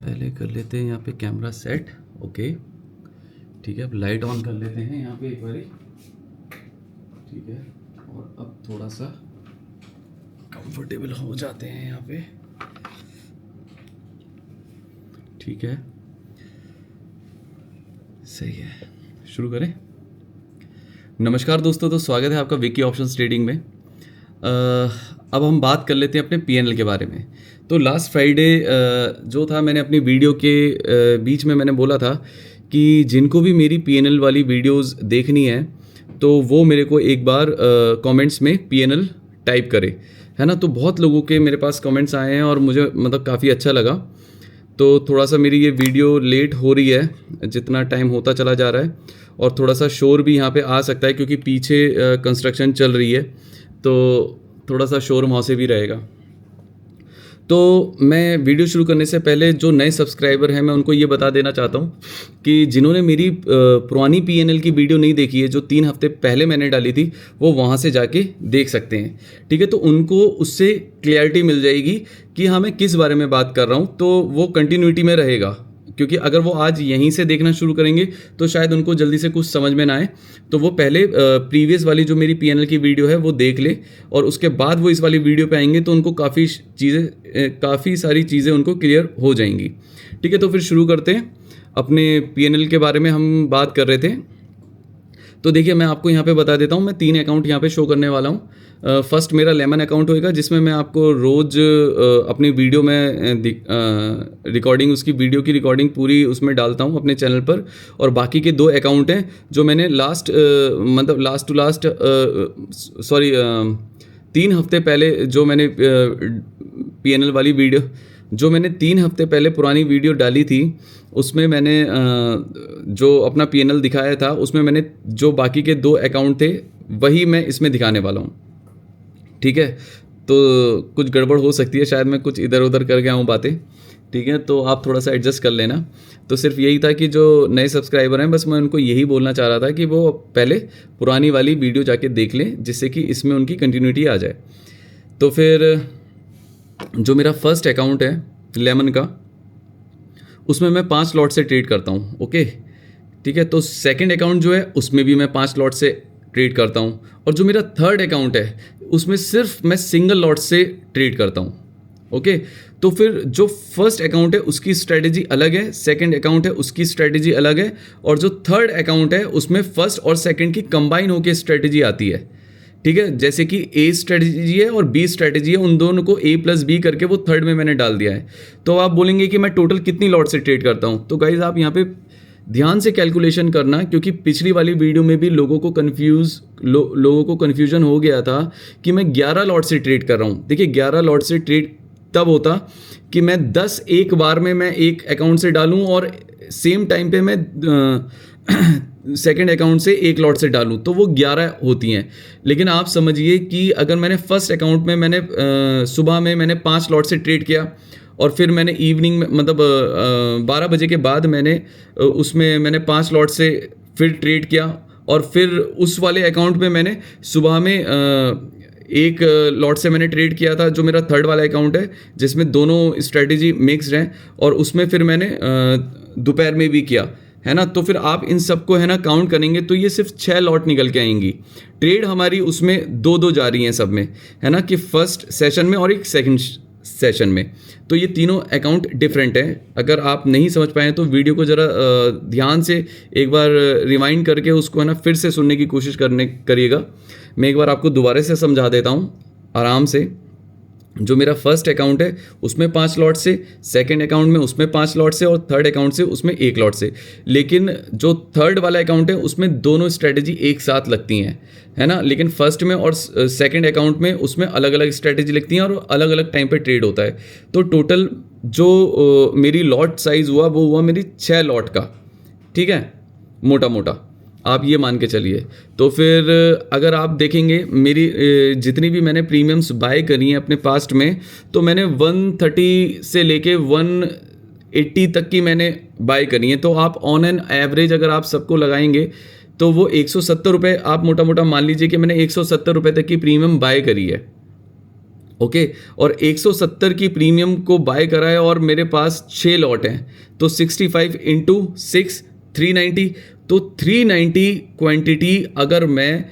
पहले कर लेते हैं यहाँ पे कैमरा सेट। ओके ठीक है, अब लाइट ऑन कर लेते हैं यहाँ पे एक बारी। ठीक है, और अब थोड़ा सा कंफर्टेबल हो जाते हैं यहाँ पे। ठीक है, सही है, शुरू करें। नमस्कार दोस्तों, तो स्वागत है आपका विकी ऑप्शंस ट्रेडिंग में। अब हम बात कर लेते हैं अपने पीएनएल के बारे में। तो लास्ट फ्राइडे जो था, मैंने अपनी वीडियो के बीच में मैंने बोला था कि जिनको भी मेरी पीएनएल वाली वीडियोस देखनी है तो वो मेरे को एक बार कमेंट्स में पीएनएल टाइप करे, है ना। तो बहुत लोगों के मेरे पास कमेंट्स आए हैं और मुझे मतलब काफ़ी अच्छा लगा। तो थोड़ा सा मेरी ये वीडियो लेट हो रही है जितना टाइम होता चला जा रहा है, और थोड़ा सा शोर भी यहाँ पे आ सकता है क्योंकि पीछे कंस्ट्रक्शन चल रही है, तो थोड़ा सा शोर वहाँ से भी रहेगा। तो मैं वीडियो शुरू करने से पहले जो नए सब्सक्राइबर हैं मैं उनको ये बता देना चाहता हूँ कि जिन्होंने मेरी पुरानी पीएनएल की वीडियो नहीं देखी है, जो 3 हफ्ते पहले मैंने डाली थी, वो वहाँ से जाके देख सकते हैं। ठीक है, तो उनको उससे क्लियरिटी मिल जाएगी कि हाँ मैं किस बारे में बात कर रहा हूँ, तो वो कंटिन्यूटी में रहेगा। क्योंकि अगर वो आज यहीं से देखना शुरू करेंगे तो शायद उनको जल्दी से कुछ समझ में ना आए, तो वो पहले प्रीवियस वाली जो मेरी पीएनएल की वीडियो है वो देख ले, और उसके बाद वो इस वाली वीडियो पे आएंगे तो उनको काफ़ी सारी चीज़ें उनको क्लियर हो जाएंगी। ठीक है, तो फिर शुरू करते हैं। अपने पीएनएल के बारे में हम बात कर रहे थे, तो देखिए मैं आपको यहाँ पे बता देता हूँ। मैं 3 अकाउंट यहाँ पे शो करने वाला हूँ। फर्स्ट मेरा लेमन अकाउंट होएगा, जिसमें मैं आपको रोज़ अपनी वीडियो में रिकॉर्डिंग, उसकी वीडियो की रिकॉर्डिंग पूरी उसमें डालता हूँ अपने चैनल पर। और बाकी के 2 अकाउंट हैं जो मैंने लास्ट 3 हफ्ते पहले जो मैंने पीएनएल वाली वीडियो, जो मैंने 3 हफ्ते पहले पुरानी वीडियो डाली थी, उसमें मैंने जो अपना पीएनएल दिखाया था, उसमें मैंने जो बाकी के 2 अकाउंट थे वही मैं इसमें दिखाने वाला हूँ। ठीक है, तो कुछ गड़बड़ हो सकती है, शायद मैं कुछ इधर उधर कर गया हूँ बातें। ठीक है, तो आप थोड़ा सा एडजस्ट कर लेना। तो सिर्फ यही था कि जो नए सब्सक्राइबर हैं, बस मैं उनको यही बोलना चाह रहा था कि वो पहले पुरानी वाली वीडियो जाके देख लें, जिससे कि इसमें उनकी कंटिन्यूटी आ जाए। तो फिर जो मेरा फर्स्ट अकाउंट है लेमन का, उसमें मैं 5 लॉट से ट्रेड करता हूँ। ओके ठीक है, तो सेकंड अकाउंट जो है उसमें भी मैं 5 लॉट से ट्रेड करता हूँ, और जो मेरा थर्ड अकाउंट है उसमें सिर्फ मैं सिंगल लॉट से ट्रेड करता हूँ। ओके, तो फिर जो फर्स्ट अकाउंट है उसकी स्ट्रेटेजी अलग है, सेकंड अकाउंट है उसकी स्ट्रेटेजी अलग है, और जो थर्ड अकाउंट है उसमें फर्स्ट और सेकंड की कंबाइन होकर स्ट्रेटेजी आती है। ठीक है, जैसे कि ए स्ट्रेटेजी है और बी स्ट्रेटेजी है, उन दोनों को A+B करके वो थर्ड में मैंने डाल दिया है। तो आप बोलेंगे कि मैं टोटल कितनी लॉट से ट्रेड करता हूँ, तो गाइज आप यहाँ पे ध्यान से कैलकुलेशन करना, क्योंकि पिछली वाली वीडियो में भी लोगों को कन्फ्यूजन हो गया था कि मैं 11 लॉट से ट्रेड कर रहा हूँ। देखिए 11 लॉट से ट्रेड तब होता कि मैं 10 एक बार में मैं एक अकाउंट से डालूं और सेम टाइम पे मैं सेकंड अकाउंट से एक लॉट से डालूं, तो वो 11 होती हैं। लेकिन आप समझिए कि अगर मैंने फर्स्ट अकाउंट में मैंने सुबह में मैंने 5 लॉट से ट्रेड किया, और फिर मैंने इवनिंग में मतलब 12 बजे के बाद मैंने उसमें मैंने 5 लॉट से फिर ट्रेड किया, और फिर उस वाले अकाउंट में मैंने सुबह में एक लॉट से मैंने ट्रेड किया था, जो मेरा थर्ड वाला अकाउंट है जिसमें दोनों स्ट्रेटेजी मिक्स्ड हैं, और उसमें फिर मैंने दोपहर में भी किया, है ना। तो फिर आप इन सबको है ना काउंट करेंगे तो ये सिर्फ 6 लॉट निकल के आएंगी। ट्रेड हमारी उसमें 2-2 जा रही हैं सब में, है ना, कि फर्स्ट सेशन में और एक सेकंड सेशन में। तो ये तीनों अकाउंट डिफरेंट हैं। अगर आप नहीं समझ पाए तो वीडियो को ज़रा ध्यान से एक बार रिवाइंड करके उसको है ना फिर से सुनने की कोशिश करिएगा। मैं एक बार आपको दोबारा से समझा देता हूँ आराम से। जो मेरा फर्स्ट अकाउंट है उसमें 5 लॉट से, सेकंड अकाउंट में उसमें 5 लॉट से, और थर्ड अकाउंट से उसमें 1 लॉट से। लेकिन जो थर्ड वाला अकाउंट है उसमें दोनों स्ट्रेटेजी एक साथ लगती हैं, है ना। लेकिन फर्स्ट में और सेकंड अकाउंट में उसमें अलग अलग स्ट्रेटेजी लगती हैं और अलग अलग टाइम पे ट्रेड होता है। तो टोटल जो मेरी लॉट साइज़ हुआ वो हुआ मेरी 6 लॉट का। ठीक है, मोटा मोटा आप ये मान के चलिए। तो फिर अगर आप देखेंगे मेरी जितनी भी मैंने प्रीमियम्स बाय करी हैं अपने पास्ट में, तो मैंने 130 से लेके 180 तक की मैंने बाय करी हैं। तो आप ऑन एन एवरेज अगर आप सबको लगाएंगे तो वो 170 रुपये, आप मोटा मोटा मान लीजिए कि मैंने 170 रुपये तक की प्रीमियम बाय करी है। ओके। और 170 की प्रीमियम को बाय करा है और मेरे पास 6 लॉट हैं, तो 65 इंटू 6 390, तो 390 क्वांटिटी अगर मैं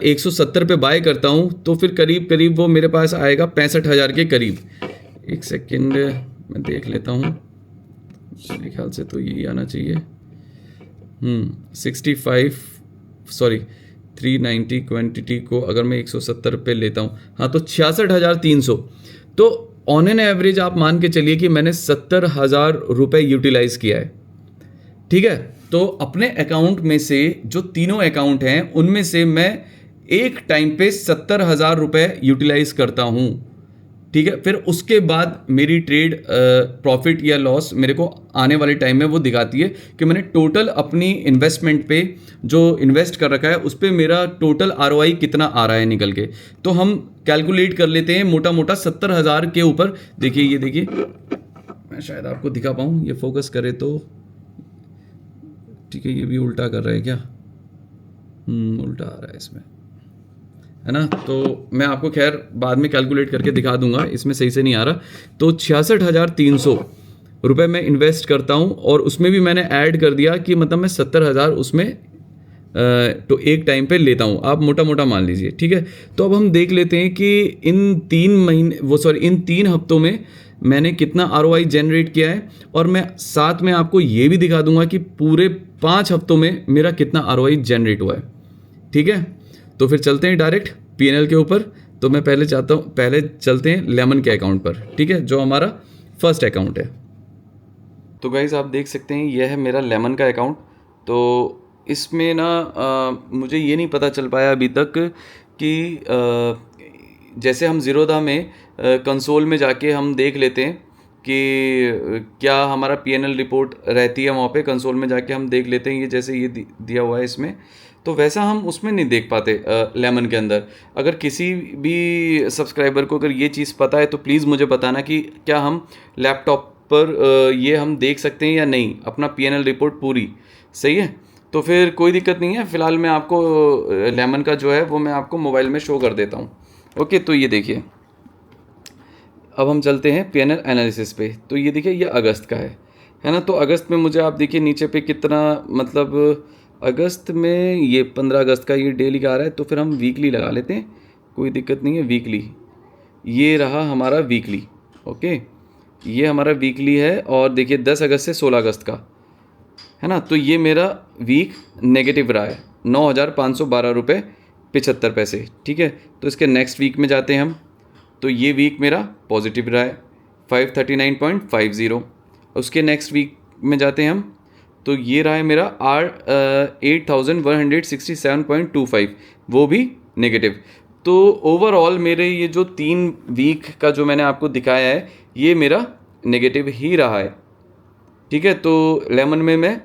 170 पे बाय करता हूँ तो फिर करीब करीब वो मेरे पास आएगा 65,000 के करीब। एक सेकेंड मैं देख लेता हूँ, मेरे ख्याल से तो यही आना चाहिए। 390 क्वांटिटी को अगर मैं 170 पे लेता हूँ, हाँ, तो 66,300। तो ऑन एन एवरेज आप मान के चलिए कि मैंने 70,000 रुपये यूटिलाइज़ किया है। ठीक है, तो अपने अकाउंट में से जो तीनों अकाउंट हैं उनमें से मैं एक टाइम पे 70,000 रुपये यूटिलाइज करता हूँ। ठीक है, फिर उसके बाद मेरी ट्रेड प्रॉफिट या लॉस मेरे को आने वाले टाइम में वो दिखाती है कि मैंने टोटल अपनी इन्वेस्टमेंट पे जो इन्वेस्ट कर रखा है उस पर मेरा टोटल ROI कितना आ रहा है निकल के। तो हम कैलकुलेट कर लेते हैं मोटा मोटा 70,000 के ऊपर। देखिए, ये देखिए, मैं शायद आपको दिखा पाऊँ, ये फोकस करे तो ठीक है। ये भी उल्टा कर रहा है क्या? उल्टा आ रहा है इसमें, है ना। तो मैं आपको खैर बाद में कैलकुलेट करके दिखा दूंगा, इसमें सही से नहीं आ रहा। तो 66,300 रुपये मैं इन्वेस्ट करता हूँ और उसमें भी मैंने ऐड कर दिया कि मतलब मैं 70,000 उसमें तो एक टाइम पे लेता हूँ, आप मोटा मोटा मान लीजिए। ठीक है, तो अब हम देख लेते हैं कि इन 3 हफ्तों में मैंने कितना ROI जनरेट किया है, और मैं साथ में आपको ये भी दिखा दूंगा कि पूरे 5 हफ्तों में मेरा कितना ROI जनरेट हुआ है। ठीक है, तो फिर चलते हैं डायरेक्ट P&L के ऊपर। तो मैं पहले चलते हैं लेमन के अकाउंट पर, ठीक है, जो हमारा फर्स्ट अकाउंट है। तो गाइज आप देख सकते हैं ये है मेरा लेमन का अकाउंट। तो इसमें ना मुझे ये नहीं पता चल पाया अभी तक कि जैसे हम ज़ीरोधा में कंसोल में जाके हम देख लेते हैं कि क्या हमारा P&L रिपोर्ट रहती है वहाँ पे कंसोल में जाके हम देख लेते हैं। ये जैसे ये दिया हुआ है इसमें, तो वैसा हम उसमें नहीं देख पाते लेमन के अंदर। अगर किसी भी सब्सक्राइबर को अगर ये चीज़ पता है तो प्लीज़ मुझे बताना कि क्या हम लैपटॉप पर ये हम देख सकते हैं या नहीं, अपना P&L रिपोर्ट पूरी। सही है, तो फिर कोई दिक्कत नहीं है। फ़िलहाल मैं आपको लेमन का जो है वो मैं आपको मोबाइल में शो कर देता हूँ। ओके, तो ये देखिए, अब हम चलते हैं P&L एनालिसिस पे। तो ये देखिए, ये अगस्त का है ना। तो अगस्त में मुझे आप देखिए नीचे पे कितना, मतलब अगस्त में ये 15 अगस्त का ये डेली का आ रहा है। तो फिर हम वीकली लगा लेते हैं, कोई दिक्कत नहीं है। वीकली, ये रहा हमारा वीकली। ओके, ये हमारा वीकली है। और देखिए 10 अगस्त से 16 अगस्त का है ना। तो ये मेरा वीक नेगेटिव रहा है 9,512 रुपये 75 पैसे। ठीक है, तो इसके नेक्स्ट वीक में जाते हैं हम, तो ये वीक मेरा पॉजिटिव रहा है 539.50। उसके नेक्स्ट वीक में जाते हैं हम, तो ये रहा है मेरा 8,167.25, वो भी नेगेटिव। तो ओवरऑल मेरे ये जो 3 वीक का जो मैंने आपको दिखाया है ये मेरा नेगेटिव ही रहा है। ठीक है, तो लेमन में मैं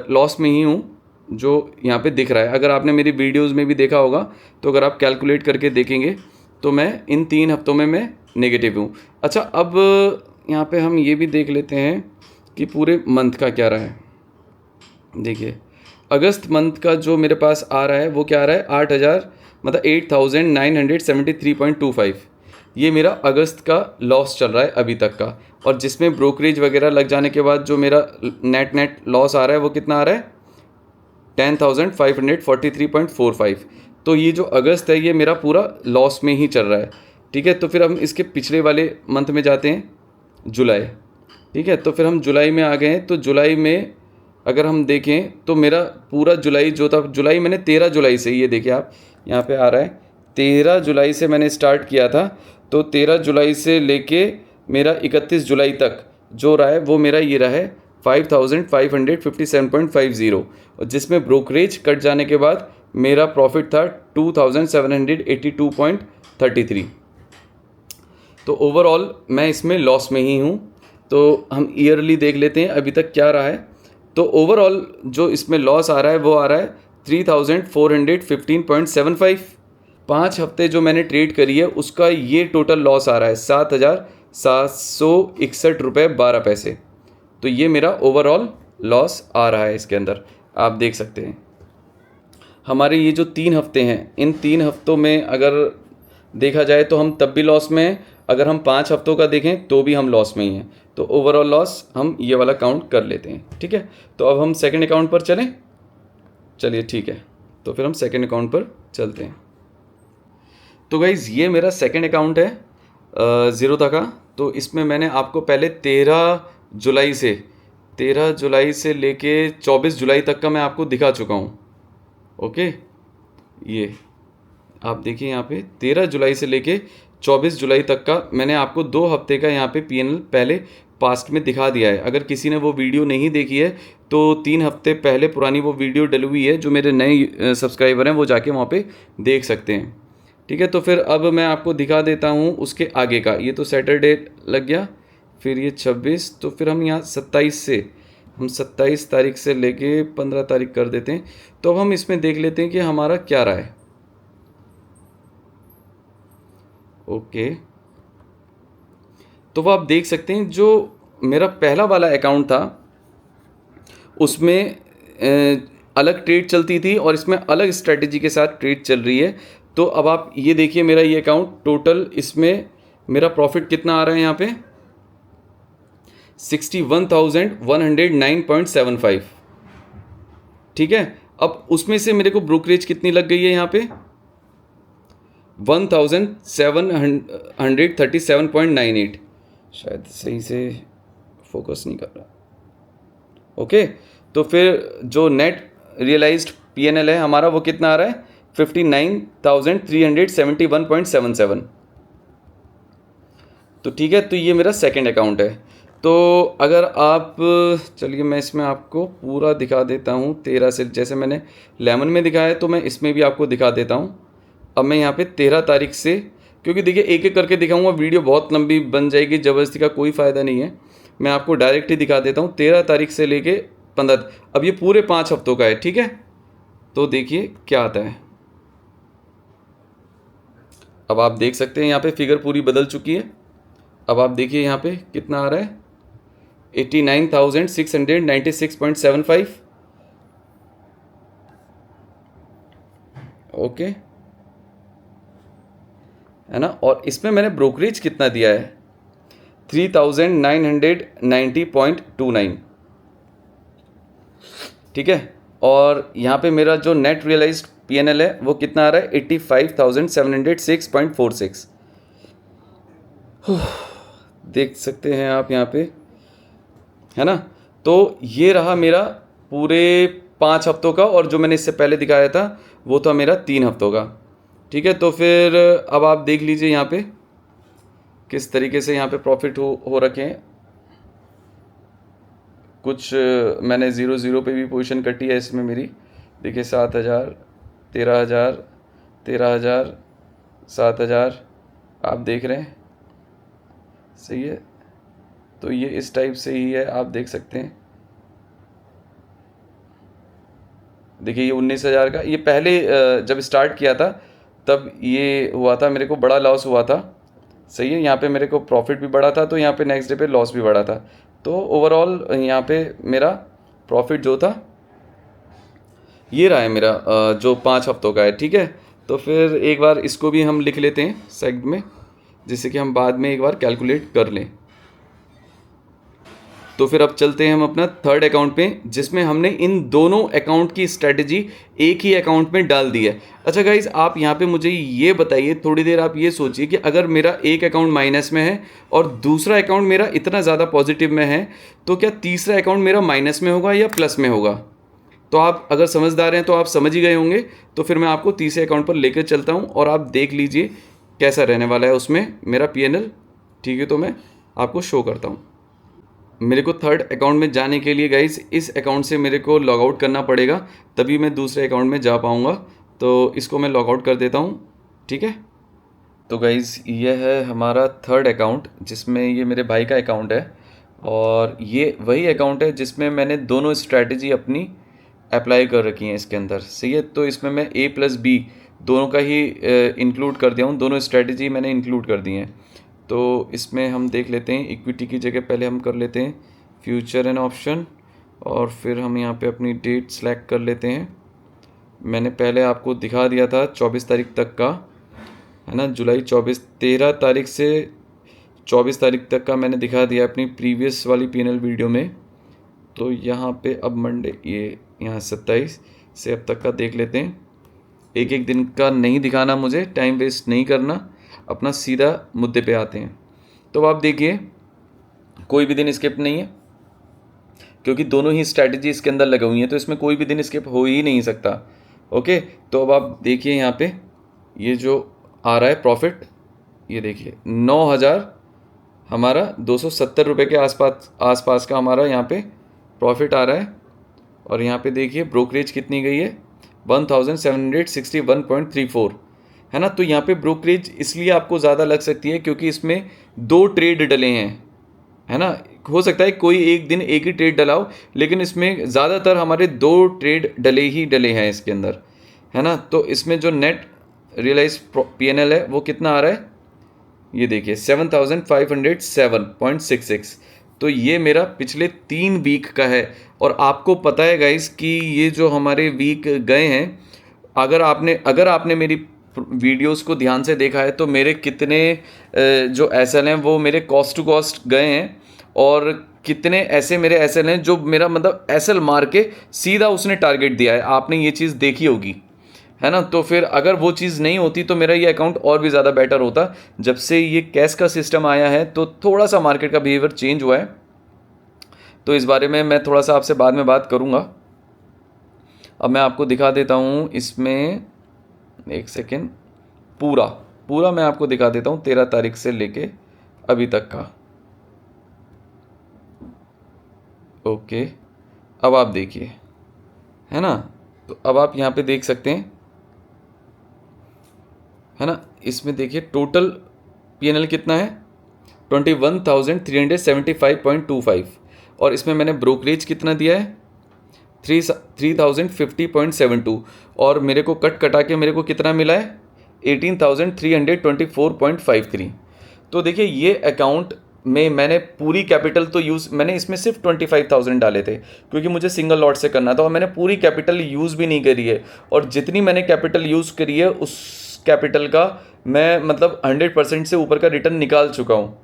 लॉस में ही हूँ, जो यहाँ पे दिख रहा है। अगर आपने मेरी वीडियोस में भी देखा होगा तो अगर आप कैलकुलेट करके देखेंगे तो मैं इन 3 हफ्तों में मैं नेगेटिव हूँ। अच्छा, अब यहाँ पे हम ये भी देख लेते हैं कि पूरे मंथ का क्या रहा है। देखिए, अगस्त मंथ का जो मेरे पास आ रहा है वो क्या आ रहा है, 8,973.25। ये मेरा अगस्त का लॉस चल रहा है अभी तक का, और जिसमें ब्रोकरेज वगैरह लग जाने के बाद जो मेरा नेट लॉस आ रहा है वो कितना आ रहा है, 10,543.45। तो ये जो अगस्त है ये मेरा पूरा लॉस में ही चल रहा है। ठीक है, तो फिर हम इसके पिछले वाले मंथ में जाते हैं, जुलाई। ठीक है, तो फिर हम जुलाई में आ गए हैं। तो जुलाई में अगर हम देखें तो मेरा पूरा जुलाई जो था, जुलाई मैंने 13 जुलाई से, ये देखिए आप यहाँ पे आ रहा है 13 जुलाई से मैंने स्टार्ट किया था। तो 13 जुलाई से लेके मेरा 31 जुलाई तक जो रहा है वो मेरा ये रहा है 5,557.50, और जिसमें ब्रोकरेज कट जाने के बाद मेरा प्रॉफिट था 2,782.33। तो ओवरऑल मैं इसमें लॉस में ही हूँ। तो हम ईयरली देख लेते हैं अभी तक क्या रहा है। तो ओवरऑल जो इसमें लॉस आ रहा है वो आ रहा है 3,415.75। 5 हफ्ते जो मैंने ट्रेड करी है उसका ये टोटल लॉस आ रहा है 7,761 रुपये 12 पैसे। तो ये मेरा ओवरऑल लॉस आ रहा है इसके अंदर, आप देख सकते हैं। हमारे ये जो 3 हफ्ते हैं, इन 3 हफ्तों में अगर देखा जाए तो हम तब भी लॉस में हैं, अगर हम 5 हफ्तों का देखें तो भी हम लॉस में ही हैं। तो ओवरऑल लॉस हम ये वाला काउंट कर लेते हैं, ठीक है। तो अब हम सेकंड अकाउंट पर चलें, चलिए ठीक है, तो फिर हम सेकंड अकाउंट पर चलते हैं। तो गाइज़ ये मेरा सेकंड अकाउंट है ज़ीरोधा का। तो इसमें मैंने आपको पहले 13 जुलाई से लेके 24 जुलाई तक का मैं आपको दिखा चुका हूँ। ओके, ये आप देखिए यहाँ पे 13 जुलाई से लेके 24 जुलाई तक का मैंने आपको 2 हफ्ते का यहाँ पे पीएनएल पहले पास्ट में दिखा दिया है। अगर किसी ने वो वीडियो नहीं देखी है तो 3 हफ्ते पहले पुरानी वो वीडियो डली हुई है, जो मेरे नए सब्सक्राइबर हैं वो जाके वहाँ पे देख सकते हैं, ठीक है। तो फिर अब मैं आपको दिखा देता हूँ उसके आगे का। ये तो सैटरडे लग गया, फिर ये 26, तो फिर हम यहाँ 27 तारीख से लेके 15 तारीख कर देते हैं। तो अब हम इसमें देख लेते हैं कि हमारा क्या रहा है। ओके, तो वो आप देख सकते हैं जो मेरा पहला वाला अकाउंट था उसमें अलग ट्रेड चलती थी और इसमें अलग स्ट्रेटजी के साथ ट्रेड चल रही है। तो अब आप ये देखिए मेरा ये अकाउंट टोटल, इसमें मेरा प्रॉफिट कितना आ रहा है यहाँ पे 61,109.75, ठीक है। अब उसमें से मेरे को ब्रोकरेज कितनी लग गई है यहाँ पे 1,737.98, शायद सही से फोकस नहीं कर रहा। ओके, तो फिर जो नेट रियलाइज्ड पीएनएल है हमारा वो कितना आ रहा है 59,371.77। तो ठीक है, तो ये मेरा सेकंड अकाउंट है। तो अगर आप, चलिए मैं इसमें आपको पूरा दिखा देता हूँ 13 से, जैसे मैंने लेमन में दिखाया है तो मैं इसमें भी आपको दिखा देता हूँ। अब मैं यहाँ पे 13 तारीख से, क्योंकि देखिए एक एक करके दिखाऊंगा वीडियो बहुत लंबी बन जाएगी, ज़बरदस्ती का कोई फ़ायदा नहीं है। मैं आपको डायरेक्ट ही दिखा देता हूँ 13 तारीख से लेके 15। अब ये पूरे 5 हफ्तों का है, ठीक है। तो देखिए क्या आता है। अब आप देख सकते हैं यहाँ पे फिगर पूरी बदल चुकी है। अब आप देखिए यहाँ पे कितना आ रहा है 89,696.75। ओके, है ना। और इसमें मैंने ब्रोकरेज कितना दिया है 3,990.29, ठीक है। और यहाँ पे मेरा जो नेट रियलाइज्ड पीएनएल है वो कितना आ रहा है 85,706.46। देख सकते हैं आप यहाँ पे, है ना। तो ये रहा मेरा पूरे 5 हफ्तों का, और जो मैंने इससे पहले दिखाया था वो था मेरा 3 हफ्तों का, ठीक है। तो फिर अब आप देख लीजिए यहाँ पे किस तरीके से यहाँ पे प्रॉफिट हो रखे हैं। कुछ मैंने 0 पे भी पोजीशन कटी है इसमें मेरी, देखिए 7,000, 13,000, 13,000, 7,000, आप देख रहे हैं, सही है। तो ये इस टाइप से ही है, आप देख सकते हैं। देखिए ये 19,000 का, ये पहले जब स्टार्ट किया था तब ये हुआ था, मेरे को बड़ा लॉस हुआ था, सही है। यहाँ पे मेरे को प्रॉफिट भी बढ़ा था, तो यहाँ पे नेक्स्ट डे पे लॉस भी बढ़ा था। तो ओवरऑल यहाँ पे मेरा प्रॉफिट जो था ये रहा है मेरा जो 5 हफ्तों का है, ठीक है। तो फिर एक बार इसको भी हम लिख लेते हैं साइड में, जिससे कि हम बाद में एक बार कैलकुलेट कर लें। तो फिर अब चलते हैं हम अपना थर्ड अकाउंट पे, जिसमें हमने इन दोनों अकाउंट की स्ट्रेटजी एक ही अकाउंट में डाल दी है। अच्छा गाइज, आप यहाँ पे मुझे ये बताइए, थोड़ी देर आप ये सोचिए कि अगर मेरा एक अकाउंट माइनस में है और दूसरा अकाउंट मेरा इतना ज़्यादा पॉजिटिव में है, तो क्या तीसरा अकाउंट मेरा माइनस में होगा या प्लस में होगा? तो आप अगर समझदार हैं तो आप समझ ही गए होंगे। तो फिर मैं आपको तीसरे अकाउंट पर लेकर चलता हूँ और आप देख लीजिए कैसा रहने वाला है उसमें मेरा पीएनएल, ठीक है। तो मैं आपको शो करता हूँ। मेरे को थर्ड अकाउंट में जाने के लिए गाइस इस अकाउंट से मेरे को लॉग आउट करना पड़ेगा, तभी मैं दूसरे अकाउंट में जा पाऊँगा। तो इसको मैं लॉग आउट कर देता हूँ, ठीक है। तो गाइस ये है हमारा थर्ड अकाउंट, जिसमें ये मेरे भाई का अकाउंट है, और ये वही अकाउंट है जिसमें मैंने दोनों स्ट्रैटेजी अपनी अप्लाई कर रखी हैं इसके अंदर, सही है। तो इसमें मैं A+B दोनों का ही इंक्लूड कर दिया हूँ, दोनों स्ट्रैटेजी मैंने इंक्लूड कर दी हैं। तो इसमें हम देख लेते हैं, इक्विटी की जगह पहले हम कर लेते हैं फ्यूचर एंड ऑप्शन, और फिर हम यहाँ पे अपनी डेट सेलेक्ट कर लेते हैं। मैंने पहले आपको दिखा दिया था 24 तारीख तक का, है ना, जुलाई 24, 13 तारीख से 24 तारीख तक का मैंने दिखा दिया अपनी प्रीवियस वाली पीएनएल वीडियो में। तो यहाँ पे अब मंडे, ये यहाँ 27 से अब तक का देख लेते हैं। एक एक दिन का नहीं दिखाना, मुझे टाइम वेस्ट नहीं करना, अपना सीधा मुद्दे पे आते हैं। तो आप देखिए कोई भी दिन स्किप नहीं है, क्योंकि दोनों ही स्ट्रैटेजी इसके अंदर लगी हुई हैं, तो इसमें कोई भी दिन स्किप हो ही नहीं सकता। ओके, तो अब आप देखिए यहाँ पे ये जो आ रहा है प्रॉफिट, ये देखिए 9,000 हमारा 270 रुपये के आसपास का हमारा यहाँ पे प्रॉफिट आ रहा है। और यहाँ पे देखिए ब्रोकरेज कितनी गई है, 1761.34, है ना। तो यहाँ पे ब्रोकरेज इसलिए आपको ज़्यादा लग सकती है क्योंकि इसमें 2 ट्रेड डले हैं, है ना। हो सकता है कोई एक दिन एक ही ट्रेड डला हो, लेकिन इसमें ज़्यादातर हमारे 2 ट्रेड डले हैं इसके अंदर, है ना। तो इसमें जो नेट रियलाइज पीएनएल है वो कितना आ रहा है, ये देखिए 7,507.66। तो ये मेरा पिछले 3 वीक का है। और आपको पता है गाइस कि ये जो हमारे वीक गए हैं, अगर आपने मेरी वीडियोस को ध्यान से देखा है तो मेरे कितने जो एसएल हैं वो मेरे कॉस्ट टू कॉस्ट गए हैं, और कितने ऐसे मेरे एसएल हैं जो मेरा मतलब एसएल मार के सीधा उसने टारगेट दिया है। आपने ये चीज़ देखी होगी, है ना। तो फिर अगर वो चीज़ नहीं होती तो मेरा ये अकाउंट और भी ज़्यादा बेटर होता। जब से ये कैश का सिस्टम आया है तो थोड़ा सा मार्केट का बिहेवियर चेंज हुआ है, तो इस बारे में मैं थोड़ा सा आपसे बाद में बात करूँगा। अब मैं आपको दिखा देता हूँ इसमें, एक सेकेंड, पूरा मैं आपको दिखा देता हूँ 13 तारीख से लेके अभी तक का। ओके, अब आप देखिए, है ना। तो अब आप यहाँ पे देख सकते हैं, है ना। इसमें देखिए टोटल पीएनएल कितना है, 21,375.25, और इसमें मैंने ब्रोकरेज कितना दिया है, 3,050.72, और मेरे को कटा के मेरे को कितना मिला है, 18,324.53। तो देखिए ये अकाउंट में मैंने पूरी कैपिटल तो मैंने इसमें सिर्फ 25,000 डाले थे क्योंकि मुझे सिंगल लॉट से करना था, और मैंने पूरी कैपिटल यूज़ भी नहीं करी है। और जितनी मैंने कैपिटल यूज़ करी है उस कैपिटल का मैं मतलब 100% से ऊपर का रिटर्न निकाल चुका हूँ।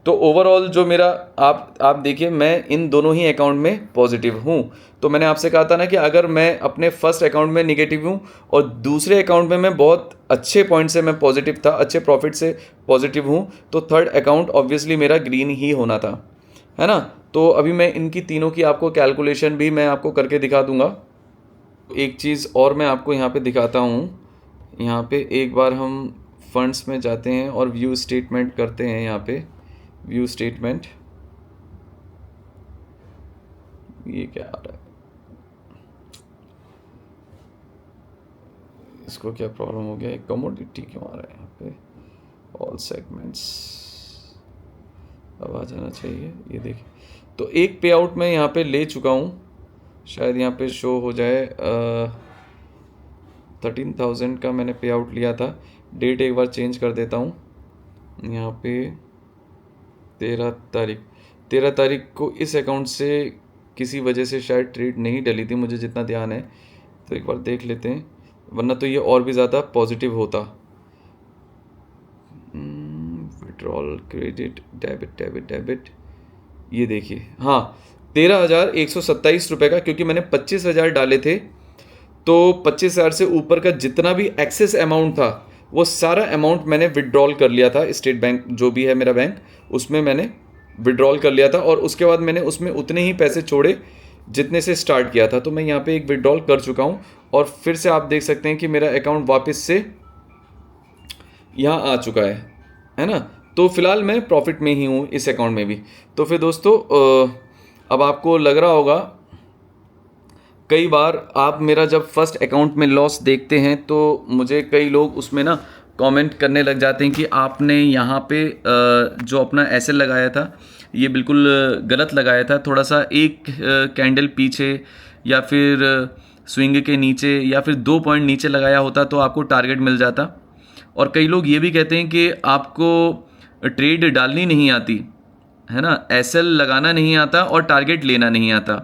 तो ओवरऑल जो मेरा आप देखिए, मैं इन दोनों ही अकाउंट में पॉजिटिव हूँ। तो मैंने आपसे कहा था ना कि अगर मैं अपने फर्स्ट अकाउंट में निगेटिव हूँ और दूसरे अकाउंट में मैं बहुत अच्छे पॉइंट से मैं पॉजिटिव था, अच्छे प्रॉफिट से पॉजिटिव हूँ, तो थर्ड अकाउंट ऑब्वियसली मेरा ग्रीन ही होना था, है ना। तो अभी मैं इनकी तीनों की आपको कैलकुलेशन भी मैं आपको करके दिखा दूँगा। एक चीज़ और मैं आपको यहाँ पर दिखाता हूँ। यहाँ पर एक बार हम फंड्स में जाते हैं और व्यू स्टेटमेंट करते हैं। यहाँ पे व्यू स्टेटमेंट, ये क्या आ रहा है, इसको क्या प्रॉब्लम हो गया, एक कमोडिटी क्यों आ रहा है यहाँ पे, ऑल सेगमेंट्स, अब आ जाना चाहिए। ये देखिए, तो एक पे आउट मैं यहाँ पे ले चुका हूँ, शायद यहाँ पे शो हो जाए, 13,000 का मैंने पे आउट लिया था। डेट एक बार चेंज कर देता हूँ, यहाँ पे 13 तारीख को इस अकाउंट से किसी वजह से शायद ट्रेड नहीं डली थी, मुझे जितना ध्यान है। तो एक बार देख लेते हैं, वरना तो ये और भी ज़्यादा पॉजिटिव होता। विड्रॉल, क्रेडिट, डेबिट, ये देखिए, हाँ 13,127 रुपये का, क्योंकि मैंने 25,000 डाले थे। तो 25,000 से ऊपर का जितना भी एक्सेस अमाउंट था वो सारा अमाउंट मैंने विड्रॉल कर लिया था। स्टेट बैंक जो भी है मेरा बैंक, उसमें मैंने विड्रॉल कर लिया था, और उसके बाद मैंने उसमें उतने ही पैसे छोड़े जितने से स्टार्ट किया था। तो मैं यहाँ पे एक विड्रॉल कर चुका हूँ, और फिर से आप देख सकते हैं कि मेरा अकाउंट वापस से यहाँ आ चुका है ना। तो फिलहाल मैं प्रॉफिट में ही हूँ इस अकाउंट में भी। तो फिर दोस्तों, अब आपको लग रहा होगा, कई बार आप मेरा जब फर्स्ट अकाउंट में लॉस देखते हैं तो मुझे कई लोग उसमें ना कमेंट करने लग जाते हैं कि आपने यहाँ पे जो अपना एसएल लगाया था ये बिल्कुल गलत लगाया था, थोड़ा सा एक कैंडल पीछे या फिर स्विंग के नीचे या फिर 2 पॉइंट नीचे लगाया होता तो आपको टारगेट मिल जाता। और कई लोग ये भी कहते हैं कि आपको ट्रेड डालनी नहीं आती, है ना, एसएल लगाना नहीं आता और टारगेट लेना नहीं आता।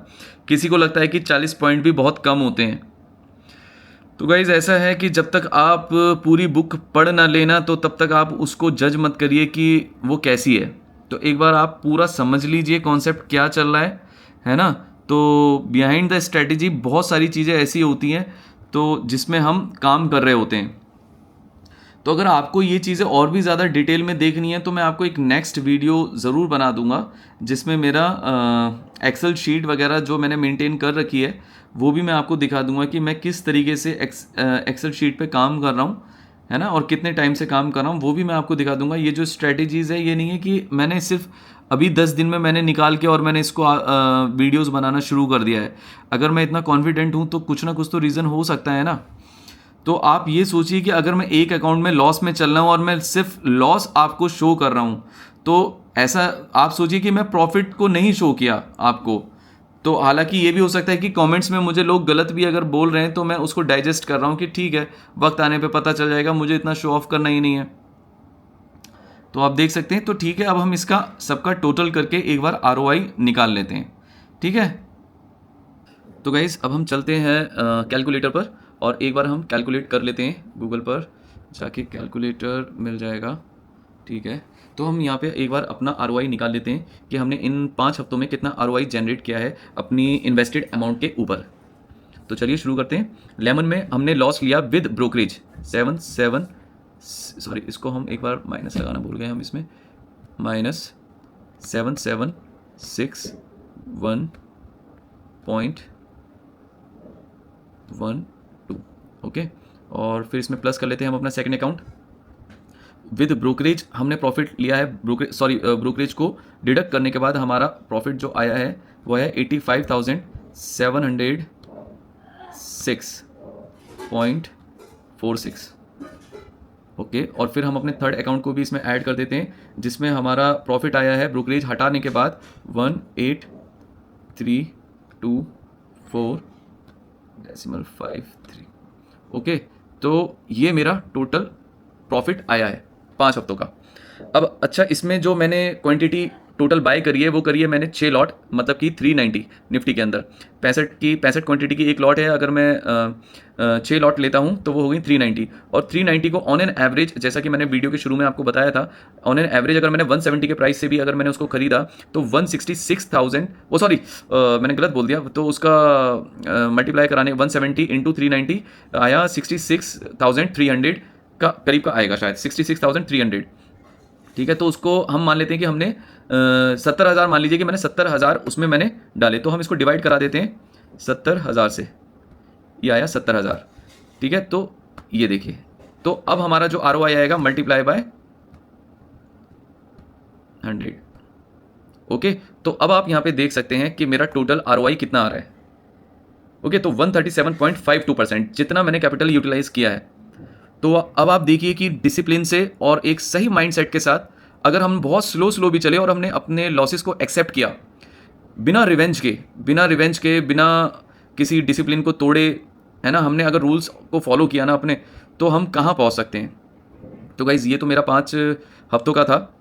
किसी को लगता है कि 40 पॉइंट भी बहुत कम होते हैं। तो गाइज़ ऐसा है कि जब तक आप पूरी बुक पढ़ ना लेना तो तब तक आप उसको जज मत करिए कि वो कैसी है। तो एक बार आप पूरा समझ लीजिए कॉन्सेप्ट क्या चल रहा है ना? तो बिहाइंड द स्ट्रेटजी बहुत सारी चीज़ें ऐसी होती हैं तो जिसमें हम काम कर रहे होते हैं। तो अगर आपको ये चीज़ें और भी ज़्यादा डिटेल में देखनी है तो मैं आपको एक नेक्स्ट वीडियो ज़रूर बना दूंगा जिसमें मेरा एक्सेल शीट वगैरह जो मैंने मेंटेन कर रखी है वो भी मैं आपको दिखा दूंगा कि मैं किस तरीके से एक्सेल शीट पे काम कर रहा हूँ, है ना, और कितने टाइम से काम कर रहा हूँ वो भी मैं आपको दिखा दूंगा। ये जो स्ट्रेटजीज़ है ये नहीं है कि मैंने सिर्फ अभी 10 दिन में मैंने निकाल के और मैंने इसको वीडियोज़ बनाना शुरू कर दिया है। अगर मैं इतना कॉन्फिडेंट हूँ तो कुछ ना कुछ तो रीज़न हो सकता है ना। तो आप ये सोचिए कि अगर मैं एक अकाउंट में लॉस में चल रहा हूँ और मैं सिर्फ लॉस आपको शो कर रहा हूँ तो ऐसा आप सोचिए कि मैं प्रॉफिट को नहीं शो किया आपको। तो हालांकि ये भी हो सकता है कि कमेंट्स में मुझे लोग गलत भी अगर बोल रहे हैं तो मैं उसको डाइजेस्ट कर रहा हूँ कि ठीक है, वक्त आने पे पता चल जाएगा, मुझे इतना शो ऑफ करना ही नहीं है। तो आप देख सकते हैं। तो ठीक है, अब हम इसका सबका टोटल करके एक बार ROI निकाल लेते हैं। ठीक है, तो गाइज अब हम चलते हैं कैलकुलेटर पर और एक बार हम कैलकुलेट कर लेते हैं। गूगल पर जाके कैलकुलेटर मिल जाएगा। ठीक है, तो हम यहाँ पे एक बार अपना ROI निकाल लेते हैं कि हमने इन 5 हफ्तों में कितना ROI जनरेट किया है अपनी इन्वेस्टेड अमाउंट के ऊपर। तो चलिए शुरू करते हैं। लेमन में हमने लॉस लिया विद ब्रोकरेज 7 सॉरी इसको हम एक बार माइनस लगाना भूल गए हम इसमें, -7761.12। ओके, और फिर इसमें प्लस कर लेते हैं हम अपना सेकंड अकाउंट। विद ब्रोकरेज हमने प्रॉफिट लिया है, ब्रोकरेज को डिडक्ट करने के बाद हमारा प्रॉफिट जो आया है वो है 85,706.46। ओके, और फिर हम अपने थर्ड अकाउंट को भी इसमें ऐड कर देते हैं जिसमें हमारा प्रॉफिट आया है ब्रोकरेज हटाने के बाद 18,324.53। ओके, तो ये मेरा टोटल प्रॉफिट आया है 5 हफ्तों का। अब अच्छा, इसमें जो मैंने क्वांटिटी टोटल बाय करी है वो करी है मैंने 6 लॉट, मतलब कि 390 निफ्टी के अंदर 65 क्वांटिटी की एक लॉट है। अगर मैं 6 लॉट लेता हूँ तो वो हो गई 390, और 390 को ऑन एन एवरेज, जैसा कि मैंने वीडियो के शुरू में आपको बताया था, ऑन एन एवरेज अगर मैंने 170 के प्राइस से भी अगर मैंने उसको खरीदा तो 166,000, वो सॉरी मैंने गलत बोल दिया, तो उसका मल्टीप्लाई कराने 170 इंटू 390 आया 66,300 का करीब का आएगा, शायद 66,300। ठीक है, तो उसको हम मान लेते हैं कि हमने 70,000 मान लीजिए कि मैंने 70,000 उसमें मैंने डाले, तो हम इसको डिवाइड करा देते हैं 70,000 से, ये आया 70,000। ठीक है, तो ये देखिए, तो अब हमारा जो ROI आएगा मल्टीप्लाई बाय 100। ओके, तो अब आप यहां पे देख सकते हैं कि मेरा टोटल ROI कितना आ रहा है। ओके, तो 137.52% जितना मैंने कैपिटल यूटिलाइज किया है। तो अब आप देखिए कि डिसिप्लिन से और एक सही माइंडसेट के साथ अगर हम बहुत स्लो भी चले और हमने अपने लॉसेस को एक्सेप्ट किया बिना रिवेंज के, बिना किसी डिसिप्लिन को तोड़े, है ना, हमने अगर रूल्स को फॉलो किया ना अपने, तो हम कहाँ पहुँच सकते हैं। तो गाइज़ ये तो मेरा 5 हफ्तों का था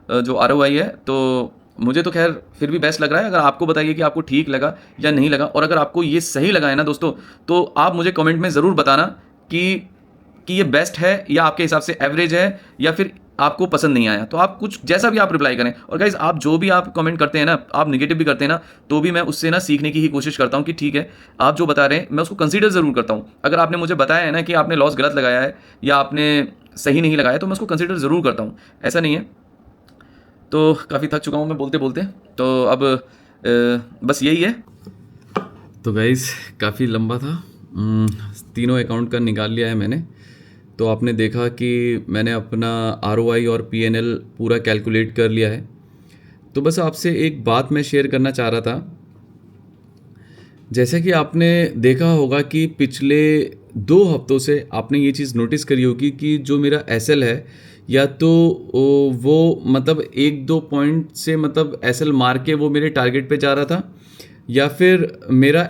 जो ROI है। तो मुझे तो खैर फिर भी बेस्ट लग रहा है। अगर आपको बताइए कि आपको ठीक लगा या नहीं लगा, और अगर आपको ये सही लगा है ना दोस्तों, तो आप मुझे कमेंट में ज़रूर बताना कि ये बेस्ट है या आपके हिसाब से एवरेज है या फिर आपको पसंद नहीं आया। तो आप कुछ जैसा भी आप रिप्लाई करें। और गाइज आप जो भी आप कमेंट करते हैं ना, आप नेगेटिव भी करते हैं ना, तो भी मैं उससे ना सीखने की ही कोशिश करता हूँ कि ठीक है, आप जो बता रहे हैं मैं उसको कंसीडर ज़रूर करता हूँ। अगर आपने मुझे बताया है ना कि आपने लॉस गलत लगाया है या आपने सही नहीं लगाया, तो मैं उसको कंसीडर ज़रूर करता हूँ, ऐसा नहीं है। तो काफ़ी थक चुका हूँ मैं बोलते बोलते, तो अब बस यही है। तो गाइज काफ़ी लंबा था, तीनों अकाउंट का निकाल लिया है मैंने। तो आपने देखा कि मैंने अपना ROI और PNL पूरा कैलकुलेट कर लिया है। तो बस आपसे एक बात मैं शेयर करना चाह रहा था। जैसे कि आपने देखा होगा कि पिछले 2 हफ्तों से आपने ये चीज़ नोटिस करी होगी कि जो मेरा SL है, या तो वो मतलब 1-2 पॉइंट से मतलब SL मार के वो मेरे टारगेट पे जा रहा था, या फिर मेरा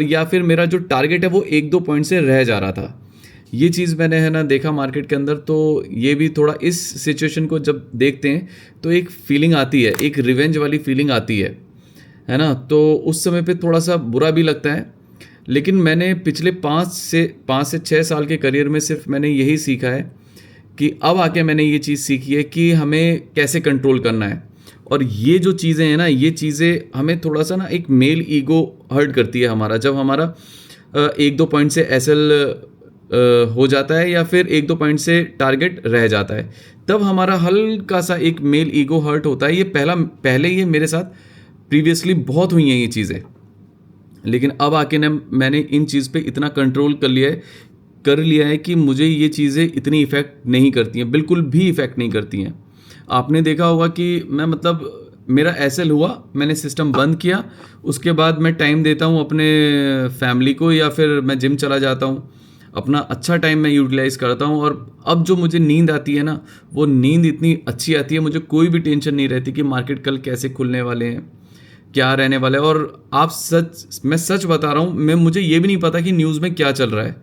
या फिर मेरा जो टारगेट है वो 1-2 पॉइंट से रह जा रहा था। ये चीज़ मैंने, है ना, देखा मार्केट के अंदर। तो ये भी थोड़ा इस सिचुएशन को जब देखते हैं तो एक फीलिंग आती है, एक रिवेंज वाली फीलिंग आती है ना। तो उस समय पे थोड़ा सा बुरा भी लगता है, लेकिन मैंने पिछले 5 से 6 साल के करियर में सिर्फ मैंने यही सीखा है कि अब आके मैंने ये चीज़ सीखी है कि हमें कैसे कंट्रोल करना है। और ये जो चीज़ें हैं ना, ये चीज़ें हमें थोड़ा सा ना एक मेल ईगो हर्ट करती है हमारा, जब हमारा 1-2 पॉइंट से एसएल हो जाता है या फिर 1-2 पॉइंट से टारगेट रह जाता है, तब हमारा हल्का सा एक मेल ईगो हर्ट होता है। ये पहले ये मेरे साथ प्रीवियसली बहुत हुई हैं ये चीज़ें, लेकिन अब आके ना मैंने इन चीज़ पे इतना कंट्रोल कर लिया है कि मुझे ये चीज़ें इतनी इफ़ेक्ट नहीं करती हैं, बिल्कुल भी इफ़ेक्ट नहीं करती हैं। आपने देखा होगा कि मैं मतलब मेरा एसएल हुआ, मैंने सिस्टम बंद किया, उसके बाद मैं टाइम देता हूँ अपने फैमिली को या फिर मैं जिम चला जाता हूँ, अपना अच्छा टाइम मैं यूटिलाइज़ करता हूँ। और अब जो मुझे नींद आती है ना, वो नींद इतनी अच्छी आती है, मुझे कोई भी टेंशन नहीं रहती कि मार्केट कल कैसे खुलने वाले हैं, क्या रहने वाला है। और मैं सच बता रहा हूँ, मुझे ये भी नहीं पता कि न्यूज़ में क्या चल रहा है।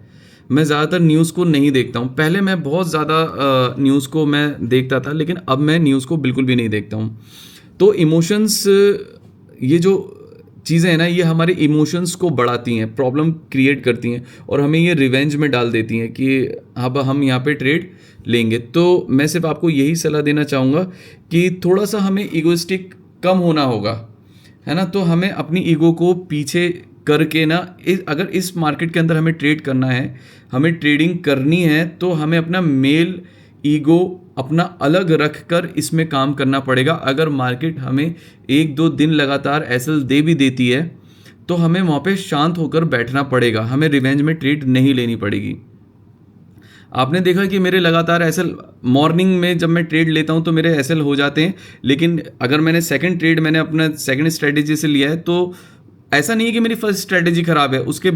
मैं ज़्यादातर न्यूज़ को नहीं देखता हूँ। पहले मैं बहुत ज़्यादा न्यूज़ को मैं देखता था, लेकिन अब मैं न्यूज़ को बिल्कुल भी नहीं देखता हूँ। तो इमोशंस, ये जो चीज़ें हैं ना, ये हमारे इमोशंस को बढ़ाती हैं, प्रॉब्लम क्रिएट करती हैं और हमें ये रिवेंज में डाल देती हैं कि अब हम यहाँ पे ट्रेड लेंगे। तो मैं सिर्फ आपको यही सलाह देना चाहूँगा कि थोड़ा सा हमें ईगोइस्टिक कम होना होगा, है ना। तो हमें अपनी ईगो को पीछे करके ना, अगर इस मार्केट के अंदर हमें ट्रेड करना है, हमें ट्रेडिंग करनी है, तो हमें अपना मेल ईगो अपना अलग रख कर इसमें काम करना पड़ेगा। अगर मार्केट हमें 1-2 दिन लगातार एसएल दे भी देती है, तो हमें वहाँ पे शांत होकर बैठना पड़ेगा, हमें रिवेंज में ट्रेड नहीं लेनी पड़ेगी। आपने देखा कि मेरे लगातार एसएल, मॉर्निंग में जब मैं ट्रेड लेता हूं तो मेरे एसएल हो जाते हैं, लेकिन अगर मैंने सेकंड ट्रेड मैंने अपना सेकंड स्ट्रेटेजी से लिया है, तो ऐसा नहीं है कि मेरी फर्स्ट स्ट्रेटेजी खराब है। उसके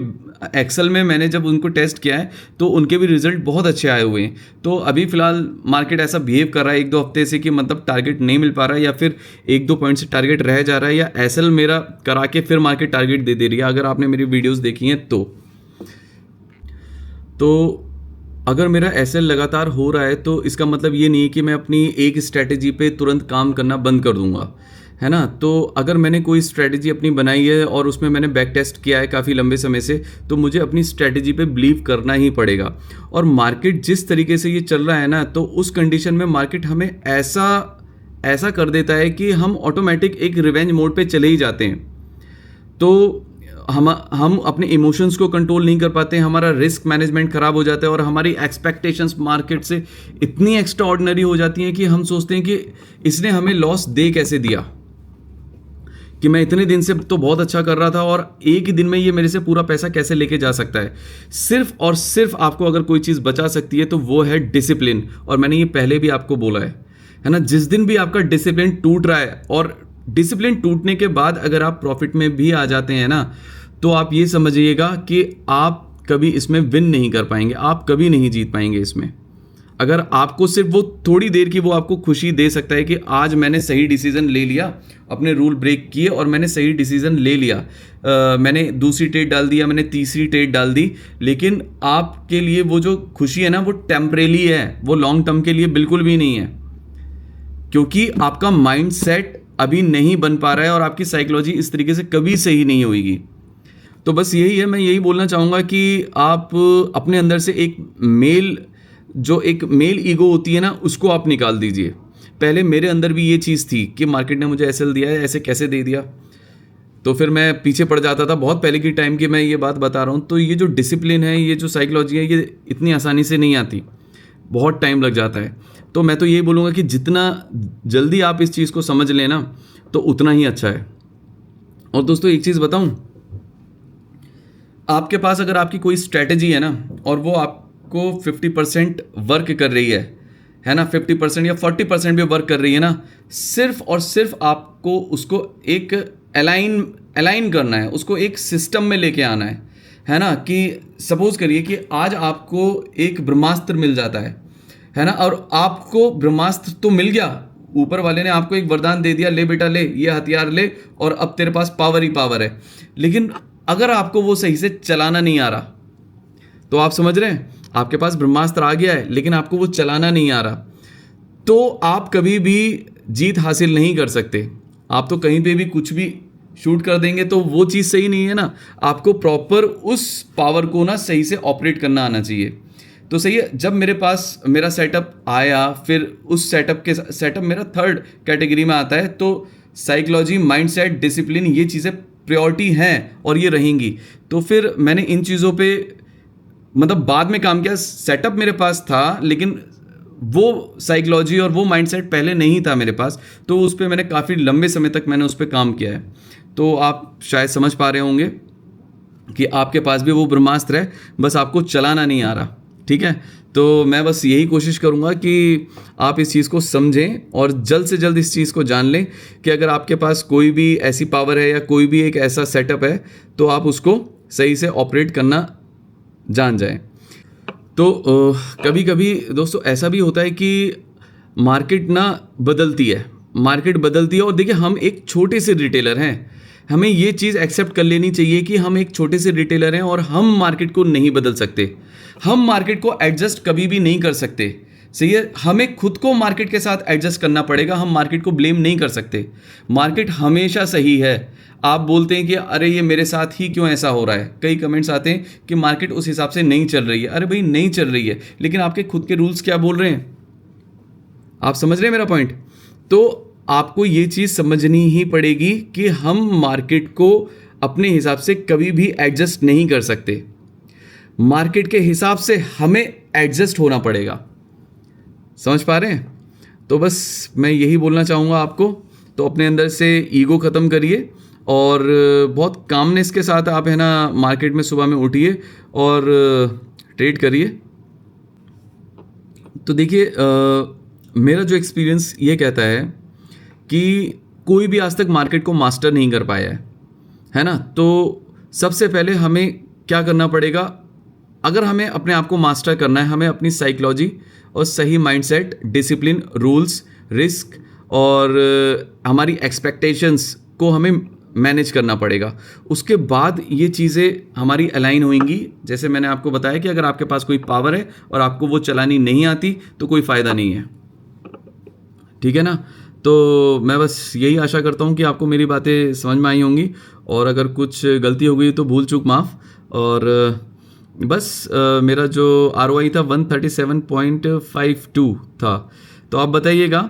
एक्सेल में मैंने जब उनको टेस्ट किया है तो उनके भी रिजल्ट बहुत अच्छे आए हुए हैं। तो अभी फ़िलहाल मार्केट ऐसा बिहेव कर रहा है 1-2 हफ्ते से कि मतलब टारगेट नहीं मिल पा रहा है, या फिर 1-2 पॉइंट से टारगेट रह जा रहा है, या एसएल मेरा करा के फिर मार्केट टारगेट दे रही है। अगर आपने मेरी वीडियोज़ देखी हैं तो अगर मेरा एसएल लगातार हो रहा है, तो इसका मतलब ये नहीं है कि मैं अपनी एक स्ट्रैटेजी पे तुरंत काम करना बंद कर दूंगा, है ना। तो अगर मैंने कोई स्ट्रैटेजी अपनी बनाई है और उसमें मैंने बैक टेस्ट किया है काफ़ी लंबे समय से, तो मुझे अपनी स्ट्रैटेजी पे बिलीव करना ही पड़ेगा। और मार्केट जिस तरीके से ये चल रहा है ना, तो उस कंडीशन में मार्केट हमें ऐसा कर देता है कि हम ऑटोमेटिक एक रिवेंज मोड पे चले ही जाते हैं। तो हम अपने इमोशंस को कंट्रोल नहीं कर पाते हैं, हमारा रिस्क मैनेजमेंट खराब हो जाता है और हमारी एक्सपेक्टेशंस मार्केट से इतनी एक्स्ट्रा ऑर्डिनरी हो जाती हैं कि हम सोचते हैं कि इसने हमें लॉस दे कैसे दिया, कि मैं इतने दिन से तो बहुत अच्छा कर रहा था और एक ही दिन में ये मेरे से पूरा पैसा कैसे लेके जा सकता है। सिर्फ और सिर्फ आपको अगर कोई चीज़ बचा सकती है तो वो है डिसिप्लिन। और मैंने ये पहले भी आपको बोला है ना, जिस दिन भी आपका डिसिप्लिन टूट रहा है, और डिसिप्लिन टूटने के बाद अगर आप प्रॉफिट में भी आ जाते हैं ना, तो आप ये समझिएगा कि आप कभी इसमें विन नहीं कर पाएंगे, आप कभी नहीं जीत पाएंगे इसमें। अगर आपको सिर्फ वो थोड़ी देर की वो आपको खुशी दे सकता है कि आज मैंने सही डिसीजन ले लिया, अपने रूल ब्रेक किए और मैंने सही डिसीजन ले लिया, मैंने दूसरी ट्रेड डाल दिया, मैंने तीसरी ट्रेड डाल दी, लेकिन आपके लिए वो जो खुशी है ना, वो टेम्परेरी है, वो लॉन्ग टर्म के लिए बिल्कुल भी नहीं है, क्योंकि आपका माइंड सेट अभी नहीं बन पा रहा है और आपकी साइकोलॉजी इस तरीके से कभी सही नहीं होगी। तो बस यही है, मैं यही बोलना चाहूँगा कि आप अपने अंदर से एक मेल ईगो होती है ना, उसको आप निकाल दीजिए। पहले मेरे अंदर भी ये चीज़ थी कि मार्केट ने मुझे एसएल दिया है, ऐसे कैसे दे दिया, तो फिर मैं पीछे पड़ जाता था। बहुत पहले की टाइम की मैं ये बात बता रहा हूँ। तो ये जो डिसिप्लिन है, ये जो साइकोलॉजी है, ये इतनी आसानी से नहीं आती, बहुत टाइम लग जाता है। तो मैं तो यही बोलूँगा कि जितना जल्दी आप इस चीज़ को समझ लें ना, तो उतना ही अच्छा है। और दोस्तों एक चीज़ बताऊँ, आपके पास अगर आपकी कोई स्ट्रैटेजी है ना, और वो आपको 50% वर्क कर रही है ना, 50% या 40% भी वर्क कर रही है ना, सिर्फ और सिर्फ आपको उसको एक अलाइन करना है, उसको एक सिस्टम में लेके आना है ना। कि सपोज करिए कि आज आपको एक ब्रह्मास्त्र मिल जाता है ना, और आपको ब्रह्मास्त्र तो मिल गया, ऊपर वाले ने आपको एक वरदान दे दिया, ले बेटा ले, ये हथियार ले और अब तेरे पास पावर ही पावर है। लेकिन अगर आपको वो सही से चलाना नहीं आ रहा, तो आप समझ रहे हैं, आपके पास ब्रह्मास्त्र आ गया है लेकिन आपको वो चलाना नहीं आ रहा, तो आप कभी भी जीत हासिल नहीं कर सकते। आप तो कहीं पे भी कुछ भी शूट कर देंगे तो वो चीज़ सही नहीं है ना। आपको प्रॉपर उस पावर को ना सही से ऑपरेट करना आना चाहिए। तो सही है, जब मेरे पास मेरा सेटअप आया, फिर उस सेटअप मेरा थर्ड कैटेगरी में आता है। तो साइकोलॉजी, माइंडसेट, डिसिप्लिन, ये चीज़ें प्रायोरिटी हैं और ये रहेंगी। तो फिर मैंने इन चीज़ों पे मतलब बाद में काम किया। सेटअप मेरे पास था लेकिन वो साइकोलॉजी और वो माइंडसेट पहले नहीं था मेरे पास, तो उस पर मैंने काफ़ी लंबे समय तक मैंने उस पर काम किया है। तो आप शायद समझ पा रहे होंगे कि आपके पास भी वो ब्रह्मास्त्र है, बस आपको चलाना नहीं आ रहा। ठीक है, तो मैं बस यही कोशिश करूँगा कि आप इस चीज़ को समझें और जल्द से जल्द इस चीज़ को जान लें कि अगर आपके पास कोई भी ऐसी पावर है या कोई भी एक ऐसा सेटअप है तो आप उसको सही से ऑपरेट करना जान जाएं। तो कभी कभी दोस्तों ऐसा भी होता है कि मार्केट बदलती है और देखिए हम एक छोटे से रिटेलर हैं, हमें ये चीज़ एक्सेप्ट कर लेनी चाहिए कि हम एक छोटे से रिटेलर हैं और हम मार्केट को नहीं बदल सकते, हम मार्केट को एडजस्ट कभी भी नहीं कर सकते। सही है, हमें खुद को मार्केट के साथ एडजस्ट करना पड़ेगा, हम मार्केट को ब्लेम नहीं कर सकते। मार्केट हमेशा सही है। आप बोलते हैं कि अरे ये मेरे साथ ही क्यों ऐसा हो रहा है, कई कमेंट्स आते हैं कि मार्केट उस हिसाब से नहीं चल रही है। अरे भाई नहीं चल रही है, लेकिन आपके खुद के रूल्स क्या बोल रहे हैं? आप समझ रहे हैं मेरा पॉइंट? तो आपको ये चीज़ समझनी ही पड़ेगी कि हम मार्केट को अपने हिसाब से कभी भी एडजस्ट नहीं कर सकते, मार्केट के हिसाब से हमें एडजस्ट होना पड़ेगा। समझ पा रहे हैं? तो बस मैं यही बोलना चाहूँगा आपको। तो अपने अंदर से ईगो ख़त्म करिए और बहुत कामनेस के साथ आप है ना मार्केट में सुबह में उठिए और ट्रेड करिए। तो देखिए मेरा जो एक्सपीरियंस ये कहता है कि कोई भी आज तक मार्केट को मास्टर नहीं कर पाया है ना। तो सबसे पहले हमें क्या करना पड़ेगा, अगर हमें अपने आप को मास्टर करना है, हमें अपनी साइकोलॉजी और सही माइंडसेट, डिसिप्लिन, रूल्स, रिस्क और हमारी एक्सपेक्टेशंस को हमें मैनेज करना पड़ेगा। उसके बाद ये चीज़ें हमारी अलाइन होंगी। जैसे मैंने आपको बताया कि अगर आपके पास कोई पावर है और आपको वो चलानी नहीं आती तो कोई फ़ायदा नहीं है। ठीक है ना। तो मैं बस यही आशा करता हूँ कि आपको मेरी बातें समझ में आई होंगी और अगर कुछ गलती हो गई तो भूल चूक माफ़। और बस मेरा जो ROI था 137.52 था। तो आप बताइएगा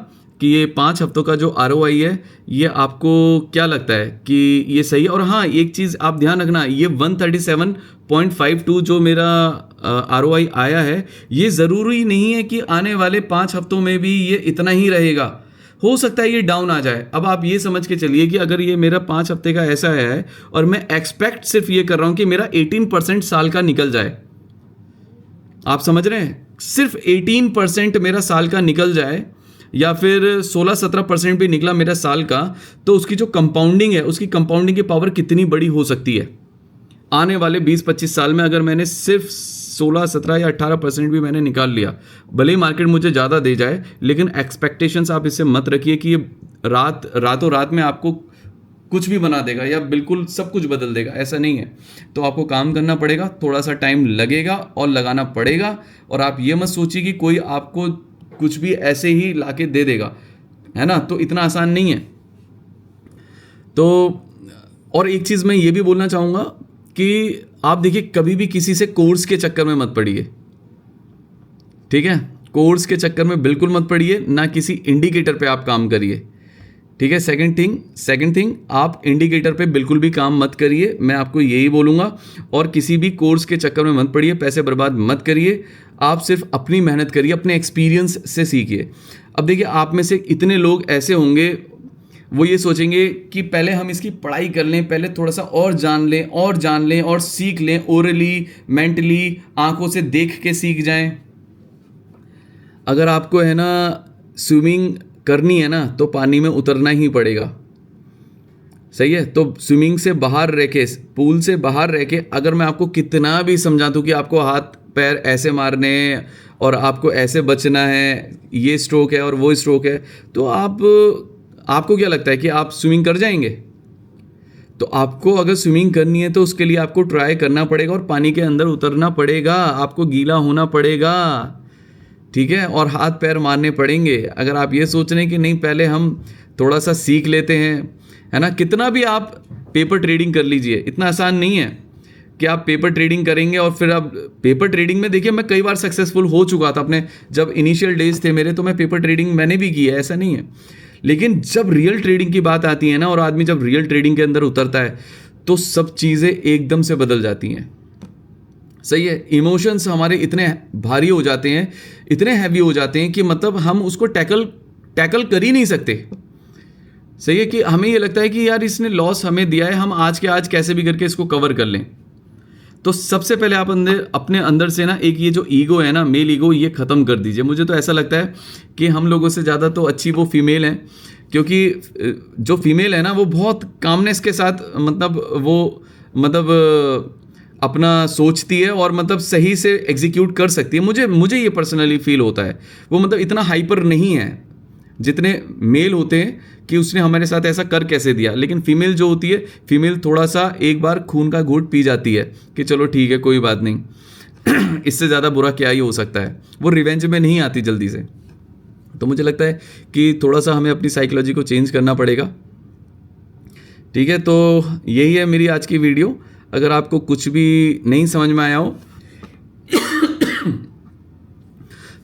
कि ये 5 हफ्तों का जो ROI है ये आपको क्या लगता है कि ये सही है। और हाँ, एक चीज़ आप ध्यान रखना, ये 137.52 जो मेरा ROI आया है, ये ज़रूरी नहीं है कि आने वाले 5 हफ्तों में भी ये इतना ही रहेगा। हो सकता है ये डाउन आ जाए। अब आप ये समझ के चलिए कि अगर ये मेरा 5 हफ्ते का ऐसा है और मैं एक्सपेक्ट सिर्फ ये कर रहा हूँ कि मेरा 18% साल का निकल जाए, आप समझ रहे हैं, सिर्फ 18% मेरा साल का निकल जाए या फिर 16-17% भी निकला मेरा साल का, तो उसकी जो कंपाउंडिंग है, उसकी कंपाउंडिंग की पावर कितनी बड़ी हो सकती है। आने वाले 20-25 साल में अगर मैंने सिर्फ 16-17 या 18% भी मैंने निकाल लिया, भले ही मार्केट मुझे ज़्यादा दे जाए, लेकिन एक्सपेक्टेशंस आप इससे मत रखिए कि ये रातों रात में आपको कुछ भी बना देगा या बिल्कुल सब कुछ बदल देगा, ऐसा नहीं है। तो आपको काम करना पड़ेगा, थोड़ा सा टाइम लगेगा और लगाना पड़ेगा। और आप ये मत सोचिए कि कोई आपको कुछ भी ऐसे ही लाके दे देगा, है ना, तो इतना आसान नहीं है। तो और एक चीज़ मैं ये भी बोलना चाहूँगा कि आप देखिए कभी भी किसी से कोर्स के चक्कर में मत पड़िए। ठीक है, कोर्स के चक्कर में बिल्कुल मत पड़िए, ना किसी इंडिकेटर पे आप काम करिए। ठीक है, सेकंड थिंग आप इंडिकेटर पे बिल्कुल भी काम मत करिए, मैं आपको यही बोलूँगा। और किसी भी कोर्स के चक्कर में मत पड़िए, पैसे बर्बाद मत करिए। आप सिर्फ अपनी मेहनत करिए, अपने एक्सपीरियंस से सीखिए। अब देखिए आप में से इतने लोग ऐसे होंगे, वो ये सोचेंगे कि पहले हम इसकी पढ़ाई कर लें, पहले थोड़ा सा और जान लें और सीख लें, ओरली, मेंटली, आंखों से देख के सीख जाएं। अगर आपको है ना स्विमिंग करनी है ना, तो पानी में उतरना ही पड़ेगा। सही है, तो स्विमिंग से बाहर रह के, पूल से बाहर रह के अगर मैं आपको कितना भी समझा दूँ कि आपको हाथ पैर ऐसे मारने और आपको ऐसे बचना है, ये स्ट्रोक है और वो स्ट्रोक है, तो आपको क्या लगता है कि आप स्विमिंग कर जाएंगे? तो आपको अगर स्विमिंग करनी है तो उसके लिए आपको ट्राई करना पड़ेगा और पानी के अंदर उतरना पड़ेगा, आपको गीला होना पड़ेगा। ठीक है, और हाथ पैर मारने पड़ेंगे। अगर आप ये सोच रहे हैं कि नहीं पहले हम थोड़ा सा सीख लेते हैं, है ना। कितना भी आप पेपर ट्रेडिंग कर लीजिए, इतना आसान नहीं है कि आप पेपर ट्रेडिंग करेंगे और फिर आप पेपर ट्रेडिंग में, देखिए मैं कई बार सक्सेसफुल हो चुका था अपने, जब इनिशियल डेज थे मेरे, तो मैं पेपर ट्रेडिंग मैंने भी की है, ऐसा नहीं है। लेकिन जब रियल ट्रेडिंग की बात आती है ना, और आदमी जब रियल ट्रेडिंग के अंदर उतरता है, तो सब चीज़ें एकदम से बदल जाती हैं। सही है, इमोशंस हमारे इतने भारी हो जाते हैं, इतने हैवी हो जाते हैं कि मतलब हम उसको टैकल कर ही नहीं सकते। सही है कि हमें ये लगता है कि यार इसने लॉस हमें दिया है, हम आज के आज कैसे भी करके इसको कवर कर लें। तो सबसे पहले आप अपने अंदर से ना एक ये जो ईगो है ना, मेल ईगो, ये ख़त्म कर दीजिए। मुझे तो ऐसा लगता है कि हम लोगों से ज़्यादा तो अच्छी वो फीमेल हैं, क्योंकि जो फीमेल है ना वो बहुत कामनेस के साथ अपना सोचती है और मतलब सही से एग्जीक्यूट कर सकती है। मुझे ये पर्सनली फील होता है। वो मतलब इतना हाइपर नहीं है जितने मेल होते हैं कि उसने हमारे साथ ऐसा कर कैसे दिया। लेकिन फीमेल जो होती है, फीमेल थोड़ा सा एक बार खून का घूंट पी जाती है कि चलो ठीक है कोई बात नहीं इससे ज़्यादा बुरा क्या ही हो सकता है। वो रिवेंज में नहीं आती जल्दी से। तो मुझे लगता है कि थोड़ा सा हमें अपनी साइकोलॉजी को चेंज करना पड़ेगा। ठीक है, तो यही है मेरी आज की वीडियो। अगर आपको कुछ भी नहीं समझ में आया हो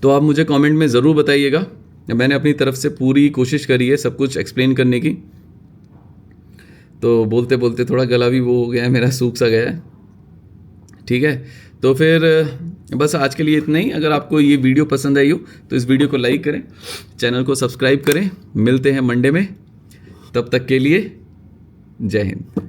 तो आप मुझे कमेंट में ज़रूर बताइएगा। मैंने अपनी तरफ से पूरी कोशिश करी है सब कुछ एक्सप्लेन करने की। तो बोलते बोलते थोड़ा गला भी वो हो गया है मेरा, सूख सा गया है। ठीक है, तो फिर बस आज के लिए इतना ही। अगर आपको ये वीडियो पसंद आई हो तो इस वीडियो को लाइक करें, चैनल को सब्सक्राइब करें। मिलते हैं मंडे में, तब तक के लिए जय हिंद।